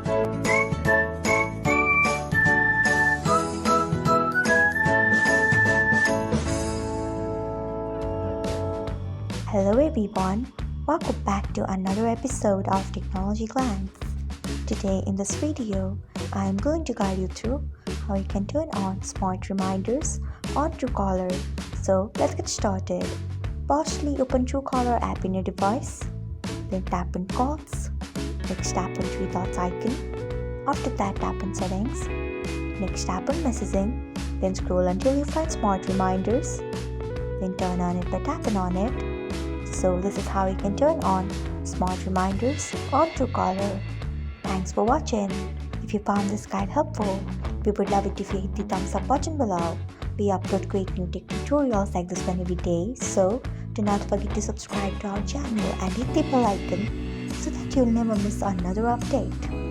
Hello everyone, welcome back to another episode of Technologyglance. Today in this video, I am going to guide you through how you can turn on smart reminders on Truecaller. So let's get started. Partially open Truecaller app in your device, then tap on calls, next tap on three dots icon. After that tap on settings, next tap on messaging, then scroll until you find smart reminders, then turn on it by tapping on it. So this is how you can turn on smart reminders on Truecaller. Thanks for watching. If you found this guide helpful, we would love it if you hit the thumbs up button below. We upload great new tech tutorials like this one every day, so do not forget to subscribe to our channel and hit the bell icon so that you'll never miss another update.